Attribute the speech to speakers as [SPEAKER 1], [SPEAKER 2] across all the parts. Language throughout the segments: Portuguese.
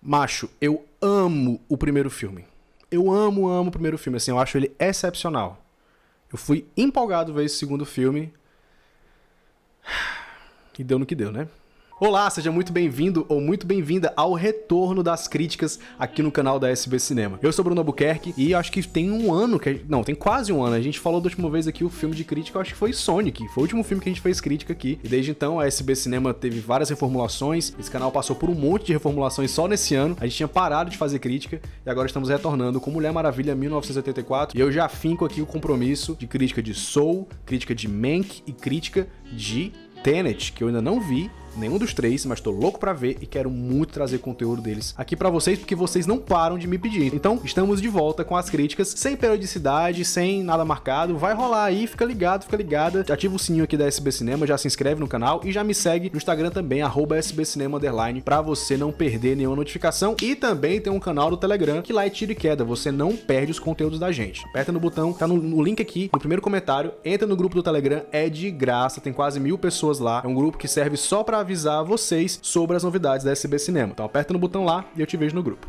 [SPEAKER 1] Macho, eu amo o primeiro filme. Eu amo o primeiro filme, assim, eu acho ele excepcional. Eu fui empolgado ver esse segundo filme. E deu no que deu, né? Olá, seja muito bem-vindo ou muito bem-vinda ao retorno das críticas aqui no canal da SB Cinema. Eu sou Bruno Albuquerque e acho que tem um ano, tem quase um ano, a gente falou da última vez aqui o filme de crítica, eu acho que foi Sonic, foi o último filme que a gente fez crítica aqui. E desde então a SB Cinema teve várias reformulações, esse canal passou por um monte de reformulações só nesse ano, a gente tinha parado de fazer crítica e agora estamos retornando com Mulher Maravilha 1984 e eu já finco aqui o compromisso de crítica de Soul, crítica de Mank e crítica de Tenet, que eu ainda não vi nenhum dos três, mas tô louco pra ver e quero muito trazer conteúdo deles aqui pra vocês, porque vocês não param de me pedir. Então, estamos de volta com as críticas, sem periodicidade, sem nada marcado, vai rolar aí, fica ligado, fica ligada, ativa o sininho aqui da SB Cinema, já se inscreve no canal e já me segue no Instagram também, @SBCinema_, pra você não perder nenhuma notificação. E também tem um canal do Telegram, que lá é tiro e queda, você não perde os conteúdos da gente. Aperta no botão, tá no link aqui, no primeiro comentário, entra no grupo do Telegram, é de graça, tem quase 1000 pessoas lá, é um grupo que serve só pra avisar vocês sobre as novidades da SB Cinema. Então aperta no botão lá e eu te vejo no grupo.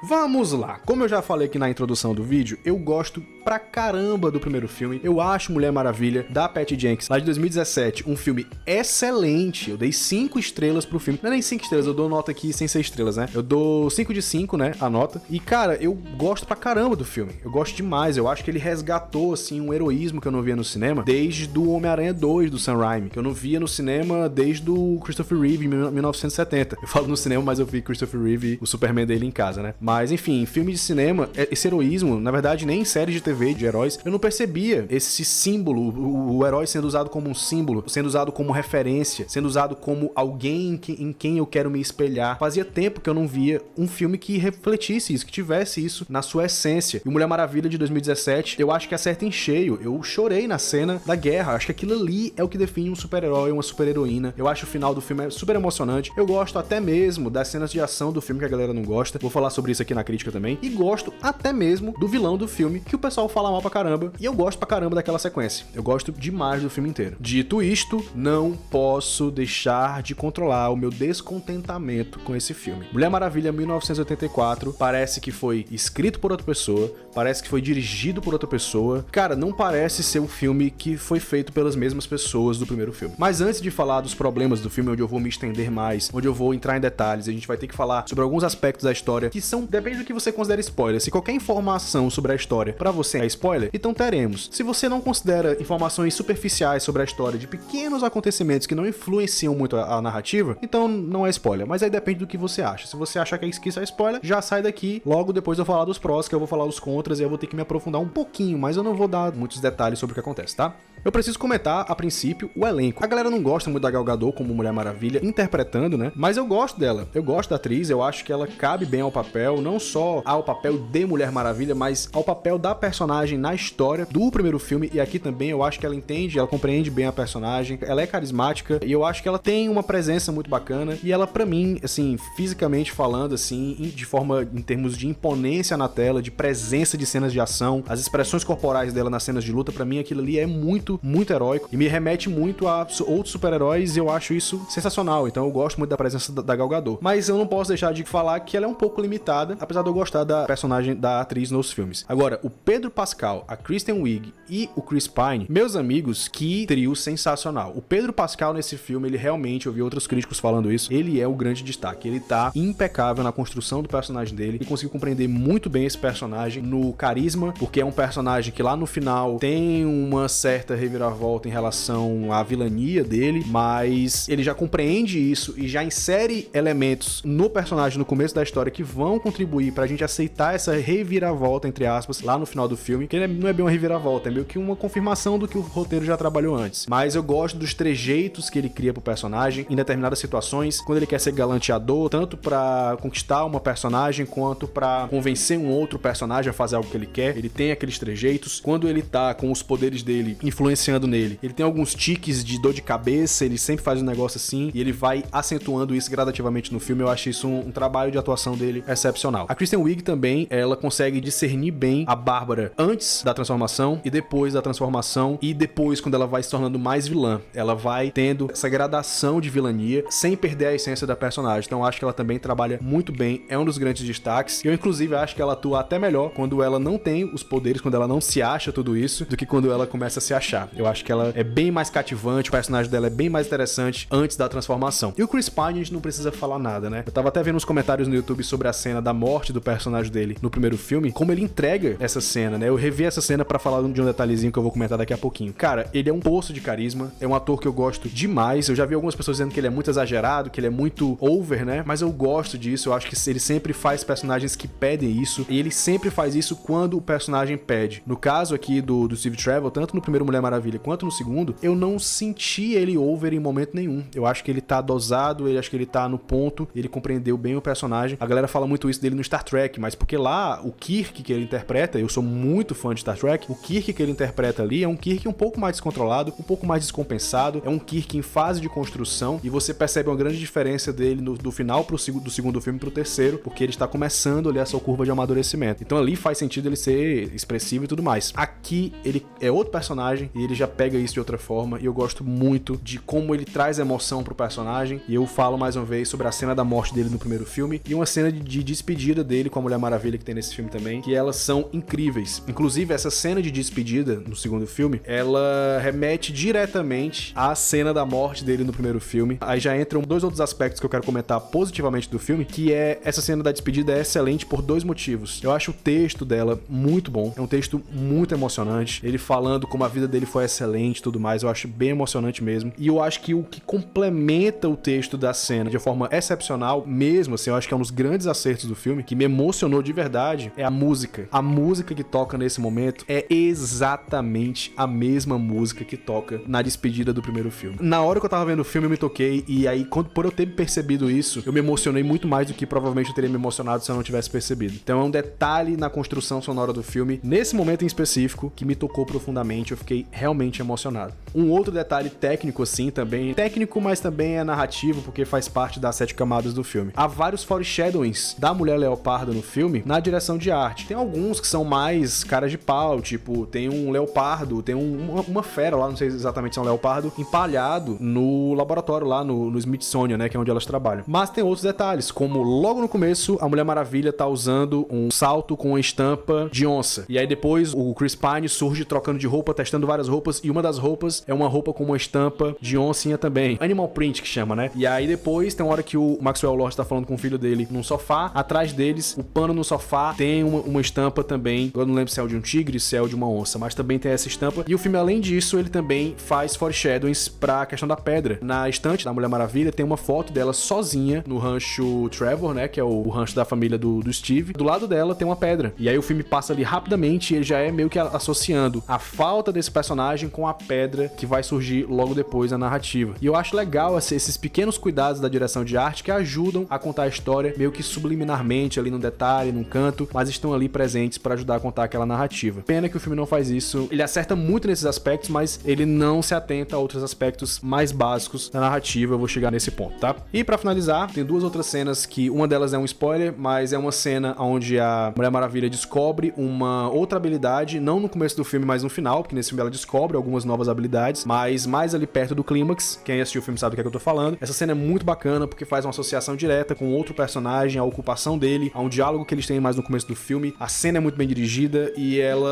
[SPEAKER 1] Vamos lá! Como eu já falei aqui na introdução do vídeo, eu gosto pra caramba do primeiro filme. Eu acho Mulher Maravilha, da Patty Jenkins, lá de 2017, um filme excelente. Eu dei 5 estrelas pro filme. Não é nem 5 estrelas, eu dou nota aqui sem ser estrelas, né? Eu dou 5 de 5, né? A nota. E, cara, eu gosto pra caramba do filme. Eu gosto demais. Eu acho que ele resgatou, assim, um heroísmo que eu não via no cinema desde o Homem-Aranha 2, do Sam Raimi, que eu não via no cinema desde o Christopher Reeve, em 1970. Eu falo no cinema, mas eu vi Christopher Reeve, o Superman dele em casa, né? Mas, enfim, filme de cinema, esse heroísmo, na verdade, nem em séries de TV de heróis, eu não percebia esse símbolo, o herói sendo usado como um símbolo, sendo usado como referência, sendo usado como alguém em quem eu quero me espelhar. Fazia tempo que eu não via um filme que refletisse isso, que tivesse isso na sua essência. E Mulher Maravilha de 2017, eu acho que acerta em cheio. Eu chorei na cena da guerra. Acho que aquilo ali é o que define um super-herói, uma super-heroína. Eu acho o final do filme super emocionante. Eu gosto até mesmo das cenas de ação do filme que a galera não gosta. Vou falar sobre isso aqui na crítica também. E gosto até mesmo do vilão do filme, que o pessoal fala mal pra caramba. E eu gosto pra caramba daquela sequência. Eu gosto demais do filme inteiro. Dito isto, não posso deixar de controlar o meu descontentamento com esse filme. Mulher Maravilha 1984 parece que foi escrito por outra pessoa, parece que foi dirigido por outra pessoa. Cara, não parece ser um filme que foi feito pelas mesmas pessoas do primeiro filme. Mas antes de falar dos problemas do filme, onde eu vou me estender mais, onde eu vou entrar em detalhes, a gente vai ter que falar sobre alguns aspectos da história que são, depende do que você considera spoiler. Se qualquer informação sobre a história pra você é spoiler, então teremos. Se você não considera informações superficiais sobre a história de pequenos acontecimentos que não influenciam muito a narrativa, então não é spoiler. Mas aí depende do que você acha. Se você acha que isso é spoiler, já sai daqui. Logo depois eu falar dos prós, que eu vou falar dos contras e eu vou ter que me aprofundar um pouquinho, mas eu não vou dar muitos detalhes sobre o que acontece, tá? Eu preciso comentar, a princípio, o elenco. A galera não gosta muito da Gal Gadot como Mulher Maravilha, interpretando, né? Mas eu gosto dela. Eu gosto da atriz, eu acho que ela cabe bem ao papel, não só ao papel de Mulher Maravilha, mas ao papel da personagem na história do primeiro filme. E aqui também eu acho que ela entende, ela compreende bem a personagem, ela é carismática e eu acho que ela tem uma presença muito bacana. E ela, pra mim, assim, fisicamente falando, assim, de forma, em termos de imponência na tela, de presença de cenas de ação, as expressões corporais dela nas cenas de luta, pra mim aquilo ali é muito heróico e me remete muito a outros super-heróis e eu acho isso sensacional. Então eu gosto muito da presença da Gal Gadot. Mas eu não posso deixar de falar que ela é um pouco limitada, apesar de eu gostar da personagem da atriz nos filmes. Agora, o Pedro Pascal, a Kristen Wiig e o Chris Pine, meus amigos, que trio sensacional. O Pedro Pascal nesse filme, ele realmente, eu vi outros críticos falando isso, ele é o grande destaque. Ele tá impecável na construção do personagem dele e conseguiu compreender muito bem esse personagem no carisma, porque é um personagem que lá no final tem uma certa reviravolta em relação à vilania dele, mas ele já compreende isso e já insere elementos no personagem no começo da história que vão contribuir pra gente aceitar essa reviravolta, entre aspas, lá no final do filme, que não é bem uma reviravolta, é meio que uma confirmação do que o roteiro já trabalhou antes. Mas eu gosto dos trejeitos que ele cria pro personagem em determinadas situações, quando ele quer ser galanteador, tanto pra conquistar uma personagem, quanto pra convencer um outro personagem a fazer algo que ele quer. Ele tem aqueles trejeitos. Quando ele tá com os poderes dele influenciando nele, ele tem alguns tiques de dor de cabeça, ele sempre faz um negócio assim, e ele vai acentuando isso gradativamente no filme. Eu acho isso um trabalho de atuação dele excepcional. excepcional. A Kristen Wiig também, ela consegue discernir bem a Bárbara antes da transformação e depois da transformação, e depois quando ela vai se tornando mais vilã. Ela vai tendo essa gradação de vilania sem perder a essência da personagem. Então eu acho que ela também trabalha muito bem, é um dos grandes destaques. Eu inclusive acho que ela atua até melhor quando ela não tem os poderes, quando ela não se acha tudo isso, do que quando ela começa a se achar. Eu acho que ela é bem mais cativante, o personagem dela é bem mais interessante antes da transformação. E o Chris Pine, a gente não precisa falar nada, né? Eu tava até vendo uns comentários no YouTube sobre a cena da morte do personagem dele no primeiro filme, como ele entrega essa cena, né? Eu revi essa cena pra falar de um detalhezinho que eu vou comentar daqui a pouquinho. Cara, ele é um poço de carisma, é um ator que eu gosto demais. Eu já vi algumas pessoas dizendo que ele é muito exagerado, que ele é muito over, né? Mas eu gosto disso, eu acho que ele sempre faz personagens que pedem isso, e ele sempre faz isso quando o personagem pede. No caso aqui do Steve Trevor, tanto no primeiro Mulher Maravilha quanto no segundo, eu não senti ele over em momento nenhum. Eu acho que ele tá dosado, eu acho que ele tá no ponto, ele compreendeu bem o personagem. A galera fala muito isso dele no Star Trek, mas porque lá, o Kirk que ele interpreta, eu sou muito fã de Star Trek, o Kirk que ele interpreta ali é um Kirk um pouco mais descontrolado, um pouco mais descompensado, é um Kirk em fase de construção, e você percebe uma grande diferença dele do final do segundo filme pro terceiro, porque ele está começando ali a sua curva de amadurecimento. Então ali faz sentido ele ser expressivo e tudo mais. Aqui ele é outro personagem e ele já pega isso de outra forma, e eu gosto muito de como ele traz emoção pro personagem. E eu falo mais uma vez sobre a cena da morte dele no primeiro filme e uma cena de despedida dele com a Mulher Maravilha que tem nesse filme também, que elas são incríveis. Inclusive essa cena de despedida no segundo filme, ela remete diretamente à cena da morte dele no primeiro filme. Aí já entram dois outros aspectos que eu quero comentar positivamente do filme, que é essa cena da despedida é excelente por dois motivos. Eu acho o texto dela muito bom, é um texto muito emocionante, ele falando como a vida dele foi excelente e tudo mais, eu acho bem emocionante mesmo. E eu acho que o que complementa o texto da cena de forma excepcional mesmo, assim, eu acho que é um dos grandes acertos do filme, que me emocionou de verdade, é a música. A música que toca nesse momento é exatamente a mesma música que toca na despedida do primeiro filme. Na hora que eu tava vendo o filme, eu me toquei, e aí, por eu ter percebido isso, eu me emocionei muito mais do que provavelmente eu teria me emocionado se eu não tivesse percebido. Então é um detalhe na construção sonora do filme, nesse momento em específico, que me tocou profundamente, eu fiquei realmente emocionado. Um outro detalhe técnico, assim, também, técnico, mas também é narrativo, porque faz parte das 7 camadas do filme. Há vários foreshadowings da Mulher Leopardo no filme, na direção de arte. Tem alguns que são mais caras de pau, tipo, tem um leopardo, tem uma fera lá, não sei exatamente se é um leopardo, empalhado no laboratório lá, no Smithsonian, né, que é onde elas trabalham. Mas tem outros detalhes, como logo no começo, a Mulher Maravilha tá usando um salto com uma estampa de onça. E aí depois o Chris Pine surge trocando de roupa, testando várias roupas, e uma das roupas é uma roupa com uma estampa de oncinha também. Animal print que chama, né? E aí depois tem uma hora que o Maxwell Lord tá falando com o filho dele num sofá, atrás deles, o pano no sofá tem uma estampa também, eu não lembro se é o de um tigre, se é o de uma onça, mas também tem essa estampa. E o filme, além disso, ele também faz foreshadowings pra questão da pedra. Na estante da Mulher Maravilha tem uma foto dela sozinha no rancho Trevor, né, que é o rancho da família do Steve. Do lado dela tem uma pedra. E aí o filme passa ali rapidamente e ele já é meio que associando a falta desse personagem com a pedra que vai surgir logo depois na narrativa. E eu acho legal esses pequenos cuidados da direção de arte que ajudam a contar a história meio que subliminarmente ali num detalhe, num canto, mas estão ali presentes para ajudar a contar aquela narrativa. Pena que o filme não faz isso. Ele acerta muito nesses aspectos, mas ele não se atenta a outros aspectos mais básicos da narrativa. Eu vou chegar nesse ponto, tá? E pra finalizar, tem duas outras cenas que uma delas é um spoiler, mas é uma cena onde a Mulher Maravilha descobre uma outra habilidade, não no começo do filme, mas no final, porque nesse filme ela descobre algumas novas habilidades, mas mais ali perto do clímax. Quem assistiu o filme sabe do que é que eu tô falando. Essa cena é muito bacana porque faz uma associação direta com outro personagem, a ocupação dele, a um diálogo que eles têm mais no começo do filme. A cena é muito bem dirigida e ela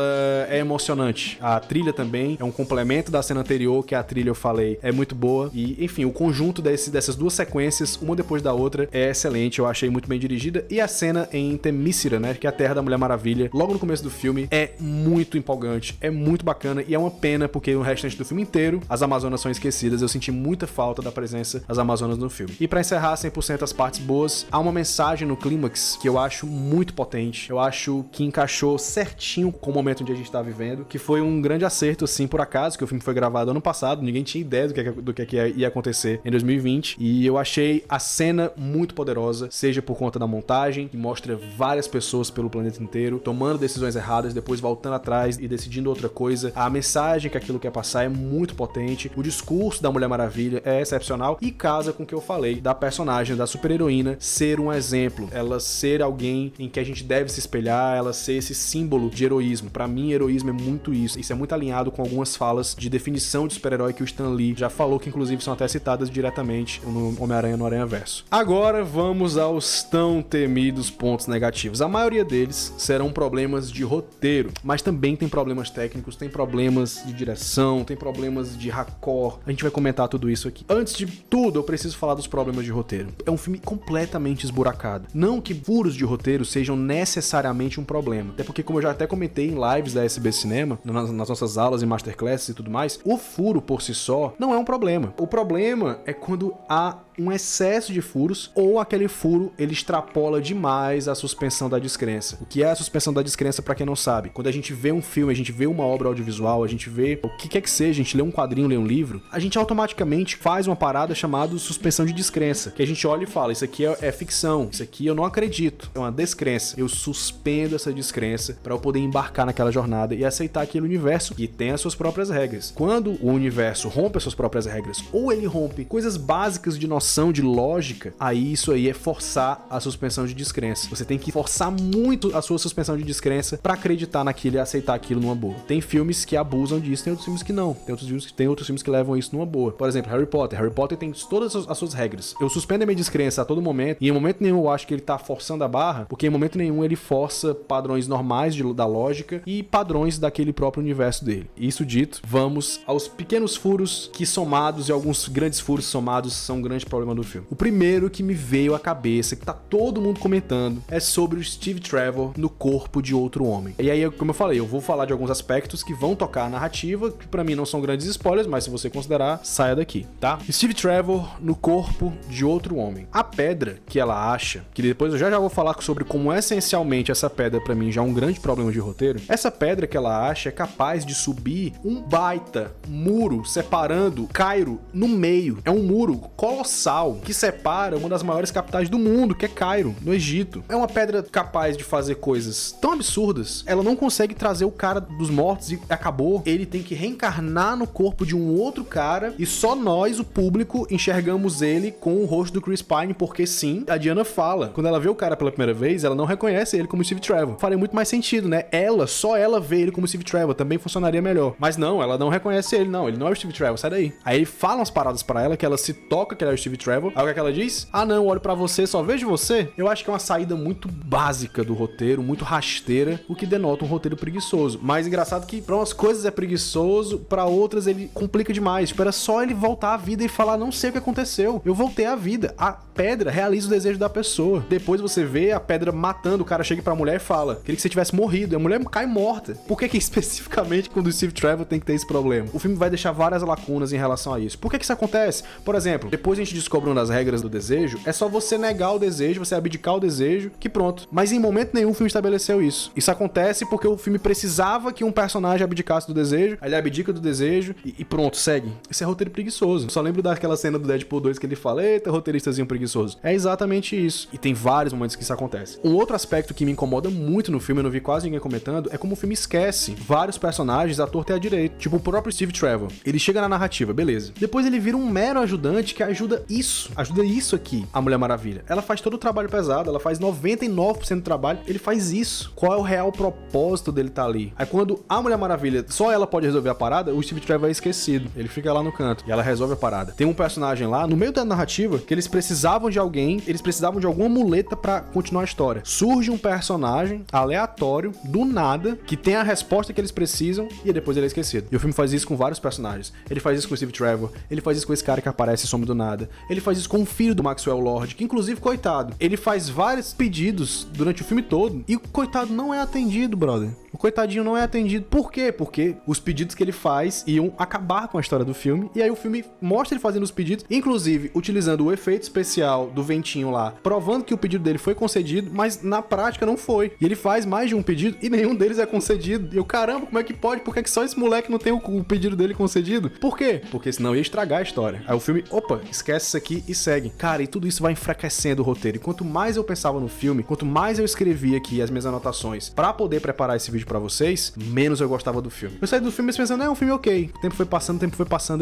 [SPEAKER 1] é emocionante. A trilha também é um complemento da cena anterior, que a trilha eu falei é muito boa. E, enfim, o conjunto dessas duas sequências, uma depois da outra, é excelente. Eu achei muito bem dirigida. E a cena em Themyscira, né, que é a Terra da Mulher Maravilha, logo no começo do filme, é muito empolgante, é muito bacana e é uma pena porque o restante do filme inteiro as Amazonas são esquecidas. Eu senti muita falta da presença das Amazonas no filme. E pra encerrar 100% as partes boas, há uma mensagem no clímax que eu acho muito potente. Eu acho que encaixou certinho com o momento onde a gente tá vivendo, que foi um grande acerto, assim, por acaso, que o filme foi gravado ano passado, ninguém tinha ideia do que ia acontecer em 2020, e eu achei a cena muito poderosa, seja por conta da montagem, que mostra várias pessoas pelo planeta inteiro, tomando decisões erradas, depois voltando atrás e decidindo outra coisa. A mensagem que aquilo quer passar é muito potente, o discurso da Mulher Maravilha é excepcional, e casa com o que eu falei da personagem, da super-heroína, ser um exemplo. Ela ela ser alguém em que a gente deve se espelhar, ela ser esse símbolo de heroísmo. Pra mim, heroísmo é muito isso. Isso é muito alinhado com algumas falas de definição de super-herói que o Stan Lee já falou, que inclusive são até citadas diretamente no Homem-Aranha no Aranhaverso. Agora vamos aos tão temidos pontos negativos. A maioria deles serão problemas de roteiro, mas também tem problemas técnicos, tem problemas de direção, tem problemas de raccord. A gente vai comentar tudo isso aqui. Antes de tudo, eu preciso falar dos problemas de roteiro. É um filme completamente esburacado. Não que furos de roteiro sejam necessariamente um problema. Até porque, como eu já até comentei em lives da SB Cinema, nas nossas aulas e masterclasses e tudo mais, o furo por si só não é um problema. O problema é quando há um excesso de furos ou aquele furo ele extrapola demais a suspensão da descrença. O que é a suspensão da descrença, pra quem não sabe? Quando a gente vê um filme, a gente vê uma obra audiovisual, a gente vê o que quer que seja, a gente lê um quadrinho, lê um livro, a gente automaticamente faz uma parada chamada suspensão de descrença, que a gente olha e fala, isso aqui é ficção, isso aqui eu não acredito, é uma descrença. Eu suspendo essa descrença pra eu poder embarcar naquela jornada e aceitar aquele universo que tem as suas próprias regras. Quando o universo rompe as suas próprias regras, ou ele rompe coisas básicas de noção, de lógica, aí isso aí é forçar a suspensão de descrença. Você tem que forçar muito a sua suspensão de descrença pra acreditar naquilo e aceitar aquilo numa boa. Tem filmes que abusam disso, tem outros filmes que não. Tem outros filmes que levam isso numa boa. Por exemplo, Harry Potter. Harry Potter tem todas as suas regras. Eu suspendo a minha descrença a todo momento, e em momento nenhum eu acho que ele tá forçando a barra, porque em momento nenhum ele força padrões normais da lógica e padrões daquele próprio universo dele. Isso dito, vamos aos pequenos furos que somados, e alguns grandes furos somados, são um grande problema do filme. O primeiro que me veio à cabeça, que tá todo mundo comentando, é sobre o Steve Trevor no corpo de outro homem. E aí, como eu falei, eu vou falar de alguns aspectos que vão tocar a narrativa, que pra mim não são grandes spoilers, mas se você considerar, saia daqui, tá? Steve Trevor no corpo de outro homem. A pedra que ela acha, que depois eu já vou falar sobre como essencialmente essa pedra pra mim já é um grande problema de roteiro, essa pedra que ela acha é capaz de subir um baita muro separando Cairo no meio. É um muro colossal que separa uma das maiores capitais do mundo, que é Cairo, no Egito. É uma pedra capaz de fazer coisas tão absurdas. Ela não consegue trazer o cara dos mortos e acabou. Ele tem que reencarnar no corpo de um outro cara e só nós, o público, enxergamos ele com o rosto do Chris Pine, porque sim, a Diana fala. Quando ela vê o cara pela primeira vez, ela não reconhece ele como Steve Trevor. Faria muito mais sentido, né? Só ela vê ele como Steve Trevor, também funcionaria melhor. Mas não, ela não reconhece ele, não. Ele não é o Steve Trevor, sai daí. Aí ele fala umas paradas pra ela, que ela se toca que ele é o Steve Trevor. Aí o que ela diz? Ah não, olho pra você, só vejo você. Eu acho que é uma saída muito básica do roteiro, muito rasteira, o que denota um roteiro preguiçoso. Mas engraçado que pra umas coisas é preguiçoso, pra outras ele complica demais. Tipo, era só ele voltar à vida e falar, não sei o que aconteceu, eu voltei à vida. A pedra realiza o desejo da pessoa. Depois você vê a pedra matando, o cara chega pra mulher e fala, queria que você tivesse morrido, e a mulher cai morta. Por que especificamente quando o Steve Trevor tem que ter esse problema? O filme vai deixar várias lacunas em relação a isso. Por que isso acontece? Por exemplo, depois a gente descobre uma das regras do desejo, é só você negar o desejo, você abdicar o desejo, que pronto. Mas em momento nenhum o filme estabeleceu isso. Isso acontece porque o filme precisava que um personagem abdicasse do desejo, aí ele abdica do desejo e pronto, segue. Isso é roteiro preguiçoso. Eu só lembro daquela cena do Deadpool 2 que ele fala, eita, roteiristazinho preguiçoso. É exatamente isso. E tem vários momentos que isso acontece. Um outro aspecto que me incomoda muito no filme, eu não vi quase ninguém comentando, é como o filme esquece vários personagens à torta e à direita. Tipo o próprio Steve Trevor. Ele chega na narrativa, beleza. Depois ele vira um mero ajudante que ajuda isso aqui, a Mulher Maravilha. Ela faz todo o trabalho pesado, ela faz 99% do trabalho, ele faz isso. Qual é o real propósito dele estar ali? Aí quando a Mulher Maravilha, só ela pode resolver a parada, o Steve Trevor é esquecido. Ele fica lá no canto e ela resolve a parada. Tem um personagem lá, no meio da narrativa, que eles precisavam de alguém, eles precisavam de alguma muleta pra continuar a história. Surge um personagem aleatório, do nada, que tem a resposta que eles precisam e depois ele é esquecido. E o filme faz isso com vários personagens. Ele faz isso com o Steve Trevor, ele faz isso com esse cara que aparece e some do nada. Ele faz isso com o filho do Maxwell Lord, que inclusive, coitado, ele faz vários pedidos durante o filme todo e o coitado não é atendido, brother. O coitadinho não é atendido. Por quê? Porque os pedidos que ele faz iam acabar com a história do filme. E aí o filme mostra ele fazendo os pedidos, inclusive utilizando o efeito especial do ventinho lá, provando que o pedido dele foi concedido, mas na prática não foi. E ele faz mais de um pedido e nenhum deles é concedido. E eu, caramba, como é que pode? Por que só esse moleque não tem o pedido dele concedido? Por quê? Porque senão ia estragar a história. Aí o filme, opa, esquece isso aqui e segue. Cara, e tudo isso vai enfraquecendo o roteiro. E quanto mais eu pensava no filme, quanto mais eu escrevia aqui as minhas anotações pra poder preparar esse vídeo pra vocês, menos eu gostava do filme. Eu saí do filme pensando, é um filme ok. O tempo foi passando,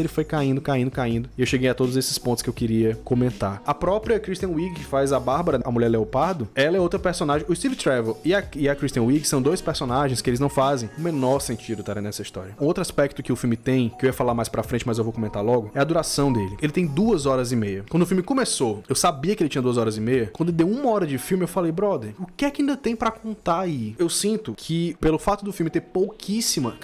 [SPEAKER 1] ele foi caindo. E eu cheguei a todos esses pontos que eu queria comentar. A própria Kristen Wiig, que faz a Bárbara, a Mulher Leopardo, ela é outra personagem. O Steve Trevor e a Kristen Wiig são dois personagens que eles não fazem o menor sentido estarem nessa história. Outro aspecto que o filme tem, que eu ia falar mais pra frente, mas eu vou comentar logo, é a duração dele. Ele tem 2 horas e meia. Quando o filme começou, eu sabia que ele tinha 2 horas e meia. Quando deu 1 hora de filme, eu falei, brother, o que é que ainda tem pra contar aí? Eu sinto que, pelo fato do filme ter pouquíssima,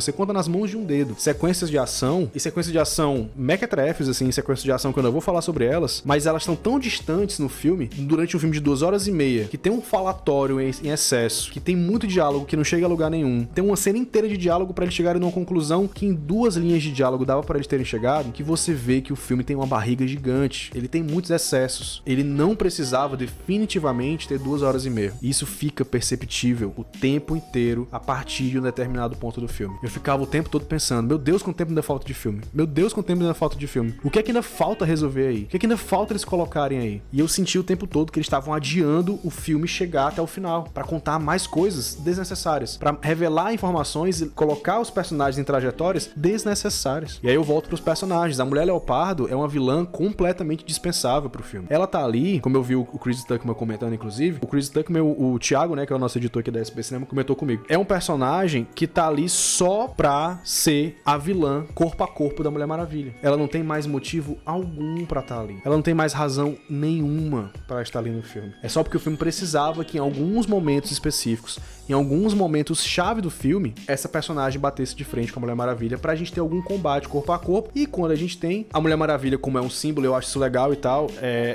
[SPEAKER 1] você conta nas mãos de um dedo, sequências de ação, e sequências de ação mequetrefes, assim, sequências de ação que eu não vou falar sobre elas, mas elas estão tão distantes no filme, durante um filme de 2 horas e meia, que tem um falatório em excesso, que tem muito diálogo que não chega a lugar nenhum, tem uma cena inteira de diálogo pra eles chegarem numa conclusão que em 2 linhas de diálogo dava pra eles terem chegado, que você vê que o filme tem uma barriga gigante, ele tem muitos excessos, ele não precisava definitivamente ter 2 horas e meia. Isso fica perceptível o tempo inteiro a partir de um determinado ponto do filme. Eu ficava o tempo todo pensando, meu Deus, quanto tempo ainda falta de filme? Meu Deus, quanto tempo ainda falta de filme? O que é que ainda falta resolver aí? O que é que ainda falta eles colocarem aí? E eu senti o tempo todo que eles estavam adiando o filme chegar até o final, pra contar mais coisas desnecessárias, pra revelar informações e colocar os personagens em trajetórias desnecessárias. E aí eu volto pros personagens. A Mulher Leopardo é uma vilã completamente dispensável pro filme. Ela tá ali, como eu vi o Chris Tuckman comentando, inclusive, o Chris Tuckman, o Thiago, né, que é o nosso editor aqui da SB Cinema, comentou comigo. É um personagem que tá ali só pra ser a vilã corpo a corpo da Mulher Maravilha. Ela não tem mais motivo algum pra estar ali. Ela não tem mais razão nenhuma pra estar ali no filme. É só porque o filme precisava que em alguns momentos específicos, em alguns momentos chave do filme, essa personagem batesse de frente com a Mulher Maravilha pra gente ter algum combate corpo a corpo. E quando a gente tem, a Mulher Maravilha, como é um símbolo, eu acho isso legal e tal,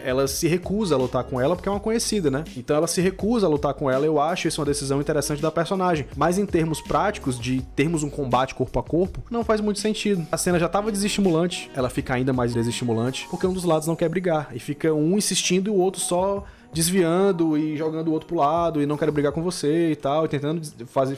[SPEAKER 1] ela se recusa a lutar com ela porque é uma conhecida, né? Então ela se recusa a lutar com ela, eu acho isso uma decisão interessante da personagem. Mas em termos práticos, de termos um combate corpo a corpo, não faz muito sentido. A cena já tava desestimulante, ela fica ainda mais desestimulante, porque um dos lados não quer brigar. E fica um insistindo e o outro só desviando e jogando o outro pro lado e não quero brigar com você e tal, e tentando fazer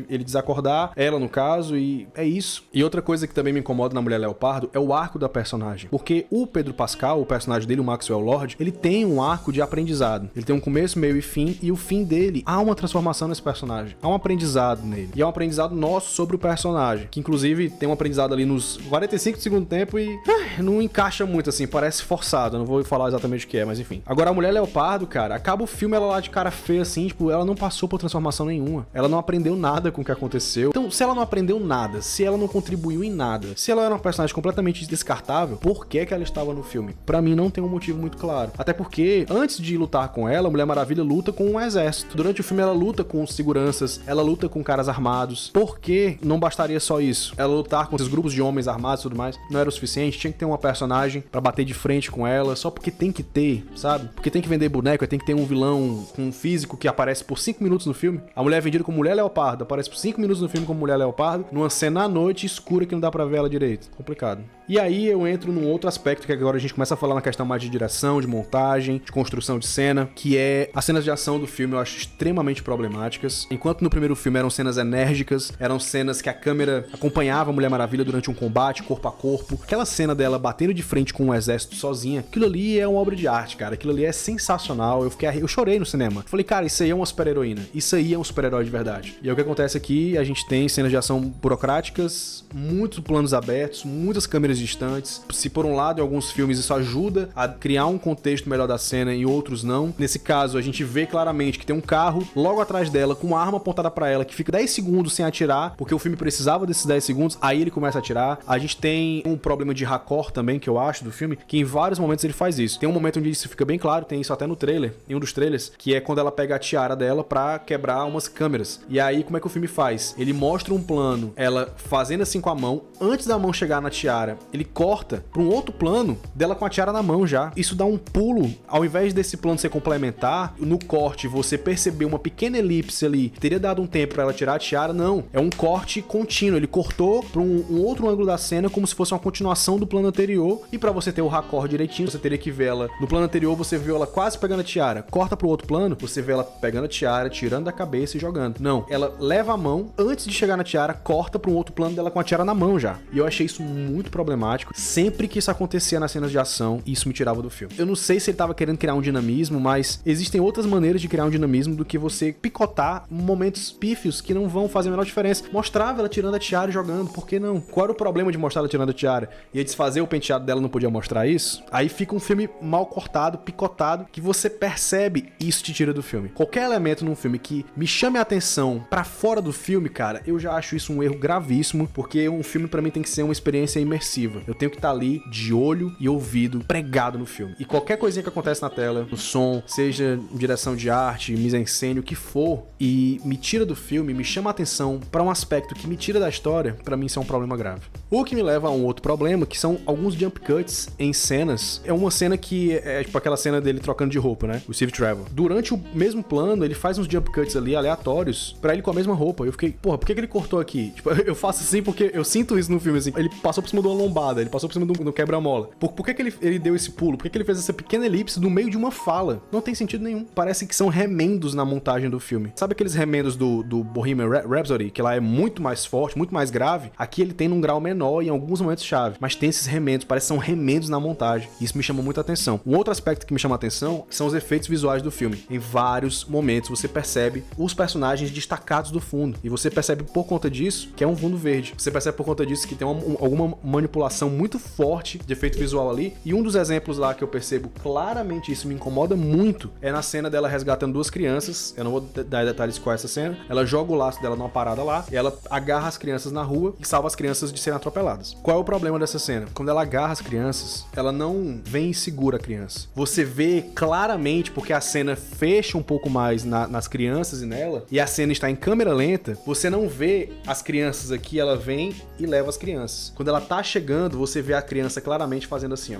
[SPEAKER 1] ele desacordar, ela no caso, e é isso. E outra coisa que também me incomoda na Mulher Leopardo é o arco da personagem, porque o Pedro Pascal, o personagem dele, o Maxwell Lord, ele tem um arco de aprendizado, ele tem um começo, meio e fim, e o fim dele, há uma transformação nesse personagem, há um aprendizado nele, e é um aprendizado nosso sobre o personagem, que inclusive tem um aprendizado ali nos 45 do segundo tempo e não encaixa muito assim, parece forçado, eu não vou falar exatamente o que é, mas enfim. Agora a Mulher Leopardo, cara, acaba o filme ela lá de cara feia assim, tipo, ela não passou por transformação nenhuma. Ela não aprendeu nada com o que aconteceu. Então, se ela não aprendeu nada, se ela não contribuiu em nada, se ela era uma personagem completamente descartável, por que ela estava no filme? Pra mim não tem um motivo muito claro. Até porque, antes de lutar com ela, a Mulher Maravilha luta com um exército. Durante o filme ela luta com seguranças, ela luta com caras armados. Por que não bastaria só isso? Ela lutar com esses grupos de homens armados e tudo mais, não era o suficiente? Tinha que ter uma personagem pra bater de frente com ela, só porque tem que ter, sabe? Porque tem que vender boneco, tem que ter um vilão com um físico que aparece por 5 minutos no filme. A mulher é vendida como Mulher Leopardo, aparece por 5 minutos no filme como Mulher Leopardo, numa cena à noite escura que não dá pra ver ela direito. Complicado. E aí eu entro num outro aspecto que agora a gente começa a falar na questão mais de direção, de montagem, de construção de cena, que é as cenas de ação do filme. Eu acho extremamente problemáticas. Enquanto no primeiro filme eram cenas enérgicas, eram cenas que a câmera acompanhava a Mulher Maravilha durante um combate corpo a corpo, aquela cena dela batendo de frente com um exército sozinha, aquilo ali é uma obra de arte, cara. Aquilo ali é sensacional. Eu chorei no cinema. Falei, cara, isso aí é uma super-heroína. Isso aí é um super-herói de verdade. E é o que acontece aqui, a gente tem cenas de ação burocráticas, muitos planos abertos, muitas câmeras distantes. Se por um lado, em alguns filmes isso ajuda a criar um contexto melhor da cena, em outros não. Nesse caso, a gente vê claramente que tem um carro logo atrás dela, com uma arma apontada pra ela, que fica 10 segundos sem atirar, porque o filme precisava desses 10 segundos, aí ele começa a atirar. A gente tem um problema de raccord também, que eu acho, do filme, que em vários momentos ele faz isso. Tem um momento onde isso fica bem claro, tem isso até no trailer, em um dos trailers, que é quando ela pega a tiara dela pra quebrar umas câmeras. E aí, como é que o filme faz? Ele mostra um plano, ela fazendo assim com a mão, antes da mão chegar na tiara, ele corta pra um outro plano dela com a tiara na mão já. Isso dá um pulo, ao invés desse plano ser complementar, no corte você perceber uma pequena elipse ali, que teria dado um tempo pra ela tirar a tiara, não. É um corte contínuo, ele cortou pra um outro ângulo da cena, como se fosse uma continuação do plano anterior, e pra você ter o raccord direitinho, você teria que ver ela no plano anterior, você viu ela quase braço pegando a tiara, corta pro outro plano, você vê ela pegando a tiara, tirando da cabeça e jogando. Não, ela leva a mão, antes de chegar na tiara, corta pra um outro plano dela com a tiara na mão já. E eu achei isso muito problemático. Sempre que isso acontecia nas cenas de ação, isso me tirava do filme. Eu não sei se ele tava querendo criar um dinamismo, mas existem outras maneiras de criar um dinamismo do que você picotar momentos pífios que não vão fazer a menor diferença. Mostrava ela tirando a tiara e jogando, por que não? Qual era o problema de mostrar ela tirando a tiara? Ia desfazer o penteado dela, não podia mostrar isso? Aí fica um filme mal cortado, picotado, que você percebe, isso te tira do filme. Qualquer elemento num filme que me chame a atenção pra fora do filme, cara, eu já acho isso um erro gravíssimo, porque um filme pra mim tem que ser uma experiência imersiva. Eu tenho que estar ali de olho e ouvido pregado no filme. E qualquer coisinha que acontece na tela, no som, seja em direção de arte, mise-en-scène, o que for, e me tira do filme, me chama a atenção pra um aspecto que me tira da história, pra mim isso é um problema grave. O que me leva a um outro problema, que são alguns jump cuts em cenas. É uma cena que é tipo aquela cena dele trocando de roupa, né? O Steve Trevor. Durante o mesmo plano, ele faz uns jump cuts ali aleatórios pra ele com a mesma roupa. Eu fiquei, porra, por que ele cortou aqui? Tipo, eu faço assim porque eu sinto isso no filme, assim. Ele passou por cima de uma lombada, ele passou por cima do quebra-mola. Por que ele deu esse pulo? Por que ele fez essa pequena elipse no meio de uma fala? Não tem sentido nenhum. Parece que são remendos na montagem do filme. Sabe aqueles remendos do Bohemian Rhapsody, que lá é muito mais forte, muito mais grave? Aqui ele tem num grau menor em alguns momentos chave, mas tem esses remendos, parece que são remendos na montagem. Isso me chama muita atenção. Um outro aspecto que me chama a atenção são os efeitos visuais do filme. Em vários momentos você percebe os personagens destacados do fundo, e você percebe por conta disso que é um fundo verde. Você percebe por conta disso que tem alguma manipulação muito forte de efeito visual ali, e um dos exemplos lá que eu percebo claramente, isso me incomoda muito, é na cena dela resgatando duas crianças. Eu não vou dar detalhes qual é essa cena. Ela joga o laço dela numa parada lá, e ela agarra as crianças na rua e salva as crianças de serem atropeladas. Qual é o problema dessa cena? Quando ela agarra as crianças, ela não vem e segura a criança. Você vê claramente, porque a cena fecha um pouco mais nas crianças e nela, e a cena está em câmera lenta, você não vê as crianças aqui, ela vem e leva as crianças. Quando ela tá chegando, você vê a criança claramente fazendo assim, ó.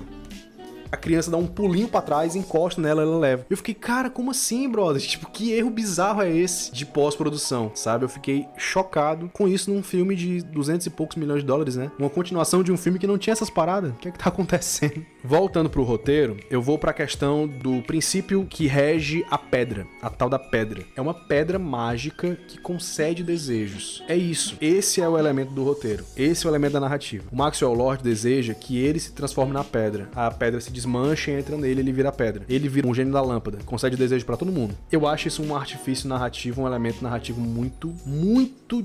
[SPEAKER 1] A criança dá um pulinho pra trás, encosta nela, ela leva. Eu fiquei, cara, como assim, brother? Tipo, que erro bizarro é esse de pós-produção, sabe? Eu fiquei chocado com isso num filme de 200 e poucos milhões de dólares, né? Uma continuação de um filme que não tinha essas paradas. O que é que tá acontecendo? Voltando pro roteiro, eu vou pra questão do princípio que rege a pedra, a tal da pedra. É uma pedra mágica que concede desejos. É isso. Esse é o elemento do roteiro. Esse é o elemento da narrativa. O Maxwell Lord deseja que ele se transforme na pedra. A pedra se desmancha e entra nele, ele vira pedra. Ele vira um gênio da lâmpada, concede desejo pra todo mundo. Eu acho isso um artifício narrativo, um elemento narrativo muito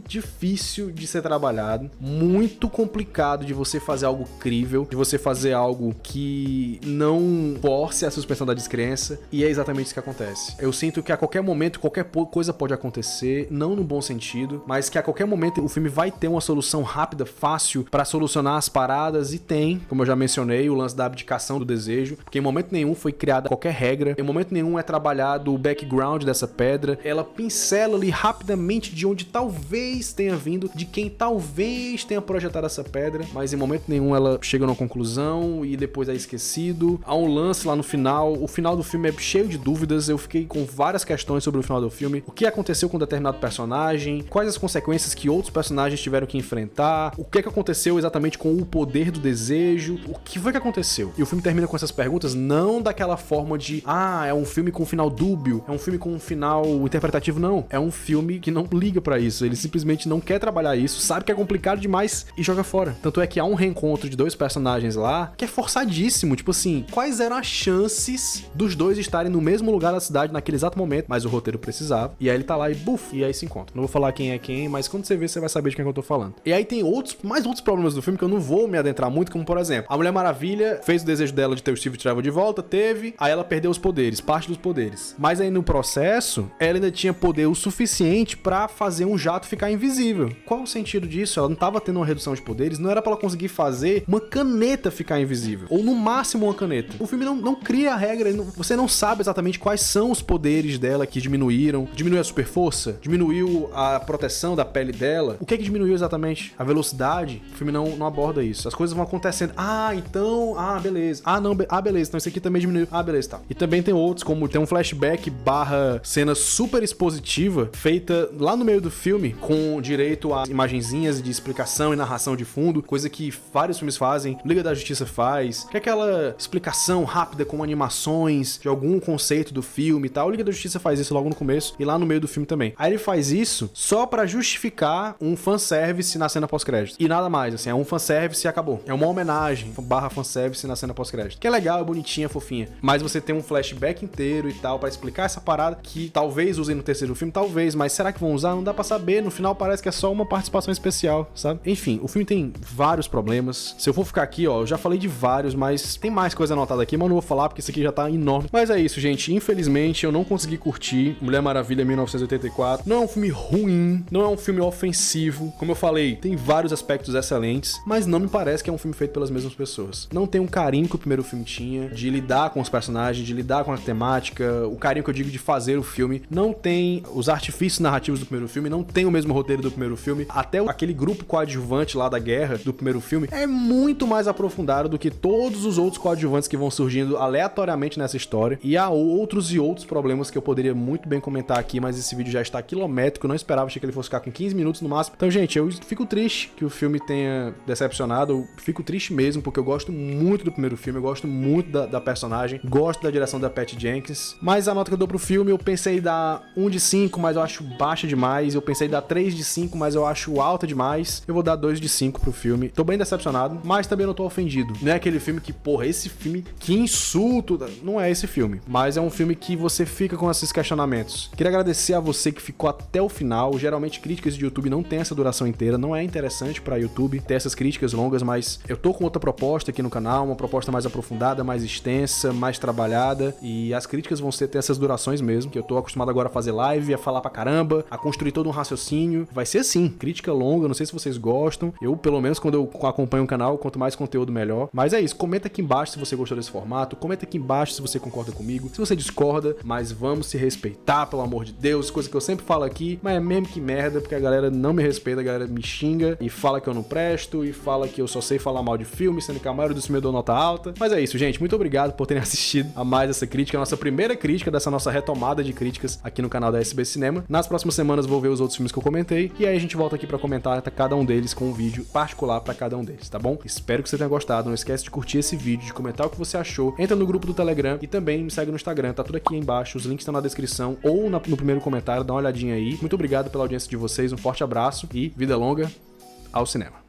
[SPEAKER 1] difícil de ser trabalhado, muito complicado de você fazer algo crível, de você fazer algo que não force a suspensão da descrença, e é exatamente isso que acontece. Eu sinto que a qualquer momento, qualquer coisa pode acontecer, não no bom sentido, mas que a qualquer momento o filme vai ter uma solução rápida, fácil, pra solucionar as paradas, e tem, como eu já mencionei, o lance da abdicação do desejo, porque em momento nenhum foi criada qualquer regra, em momento nenhum é trabalhado o background dessa pedra, ela pincela ali rapidamente de onde talvez tenha vindo, de quem talvez tenha projetado essa pedra, mas em momento nenhum ela chega numa conclusão e depois é esquecido. Há um lance lá no final, o final do filme é cheio de dúvidas, eu fiquei com várias questões sobre o final do filme, o que aconteceu com determinado personagem, quais as consequências que outros personagens tiveram que enfrentar, o que aconteceu exatamente com o poder do desejo, o que foi que aconteceu? E o filme termina com essas perguntas, não daquela forma de é um filme com um final dúbio, é um filme com um final interpretativo, não. É um filme que não liga pra isso, ele simplesmente não quer trabalhar isso, sabe que é complicado demais e joga fora. Tanto é que há um reencontro de dois personagens lá que é forçadíssimo, tipo assim, quais eram as chances dos dois estarem no mesmo lugar da cidade naquele exato momento, mas o roteiro precisava, e aí ele tá lá e buf, e aí se encontra. Não vou falar quem é quem, mas quando você ver, você vai saber de quem é que eu tô falando. E aí tem mais outros problemas do filme que eu não vou me adentrar muito, como por exemplo, a Mulher Maravilha fez o desejo dela de ter o Steve Trevor de volta, teve, aí ela perdeu os poderes, parte dos poderes. Mas aí no processo, ela ainda tinha poder o suficiente pra fazer um jato ficar invisível. Qual o sentido disso? Ela não tava tendo uma redução de poderes, não era pra ela conseguir fazer uma caneta ficar invisível, ou no máximo uma caneta. O filme não cria a regra, você não sabe exatamente quais são os poderes dela que diminuíram. Diminuiu a super força? Diminuiu a proteção da pele dela? O que diminuiu exatamente? A velocidade? O filme não aborda isso. As coisas vão acontecendo. Beleza. não, beleza, então esse aqui também diminuiu. Beleza, tá. E também tem outros, como tem um flashback / cena super expositiva, feita lá no meio do filme, com direito a imagenzinhas de explicação e narração de fundo, coisa que vários filmes fazem, Liga da Justiça faz, que é aquela explicação rápida com animações de algum conceito do filme e tal. Liga da Justiça faz isso logo no começo e lá no meio do filme também. Aí ele faz isso só pra justificar um fanservice na cena pós-crédito. E nada mais, assim, é um fanservice e acabou. É uma homenagem / fanservice na cena pós-crédito. Que é legal, é bonitinha, fofinha. Mas você tem um flashback inteiro e tal pra explicar essa parada que talvez usem no terceiro filme, talvez, mas será que vão usar? Não dá pra saber. No final parece que é só uma participação especial, sabe? Enfim, o filme tem vários problemas. Se eu for ficar aqui, ó, eu já falei de vários, mas tem mais coisa anotada aqui, mas eu não vou falar porque isso aqui já tá enorme. Mas é isso, gente. Infelizmente, eu não consegui curtir Mulher Maravilha 1984. Não é um filme ruim, não é um filme ofensivo. Como eu falei, tem vários aspectos excelentes, mas não me parece que é um filme feito pelas mesmas pessoas. Não tem um carinho que o primeiro filme tinha, de lidar com os personagens, de lidar com a temática, o carinho que eu digo de fazer o filme. Não tem os artifícios narrativos do primeiro filme, não tem o mesmo roteiro do primeiro filme. Até aquele grupo coadjuvante lá da guerra do primeiro filme é muito mais aprofundado do que todos os outros coadjuvantes que vão surgindo aleatoriamente nessa história. E há outros e outros problemas que eu poderia muito bem comentar aqui, mas esse vídeo já está quilométrico, eu não esperava, achei que ele fosse ficar com 15 minutos no máximo. Então, gente, eu fico triste que o filme tenha decepcionado, eu fico triste mesmo, porque eu gosto muito do primeiro filme, eu gosto muito da personagem, gosto da direção da Patty Jenkins, mas a nota que eu dou pro filme, eu pensei em dar 1 de 5, mas eu acho baixa demais, eu pensei em dar 3 de 5, mas eu acho alta demais, eu vou dar 2 de 5 pro filme. Tô bem decepcionado, mas também não tô ofendido. Não é aquele filme que, porra, esse filme, que insulto, não é esse filme, mas é um filme que você fica com esses questionamentos. Queria agradecer a você que ficou até o final. Geralmente críticas de YouTube não tem essa duração inteira, não é interessante pra YouTube ter essas críticas longas, mas eu tô com outra proposta aqui no canal, uma proposta mais aprofundada, mais extensa, mais trabalhada, e as críticas vão ter essas durações mesmo, que eu tô acostumado agora a fazer live, a falar pra caramba, a construir todo um raciocínio. Vai ser assim, crítica longa, não sei se vocês gostam. Eu, pelo menos, quando eu acompanho o canal, quanto mais conteúdo, melhor. Mas é isso, comenta aqui embaixo se você gostou desse formato, comenta aqui embaixo se você concorda comigo, se você discorda, mas vamos se respeitar, pelo amor de Deus, coisa que eu sempre falo aqui, mas é mesmo que merda, porque a galera não me respeita, a galera me xinga e fala que eu não presto e fala que eu só sei falar mal de filme, sendo que a maioria dos filmes eu dou nota alta. Mas é isso, gente, muito obrigado por terem assistido a mais essa crítica, a nossa primeira crítica dessa nossa retomada de críticas aqui no canal da SB Cinema. Nas próximas semanas vou ver os outros filmes que eu comentei e aí a gente volta aqui pra comentar cada um deles com um vídeo particular pra cada um deles, tá bom? Espero que você tenha gostado, não esquece de curtir esse vídeo, de comentar o que você achou, entra no grupo do Telegram e também me segue no Instagram, tá tudo aqui embaixo, os links estão na descrição ou no primeiro comentário, dá uma olhadinha aí. Muito obrigado pela audiência de vocês, um forte abraço e vida longa ao cinema.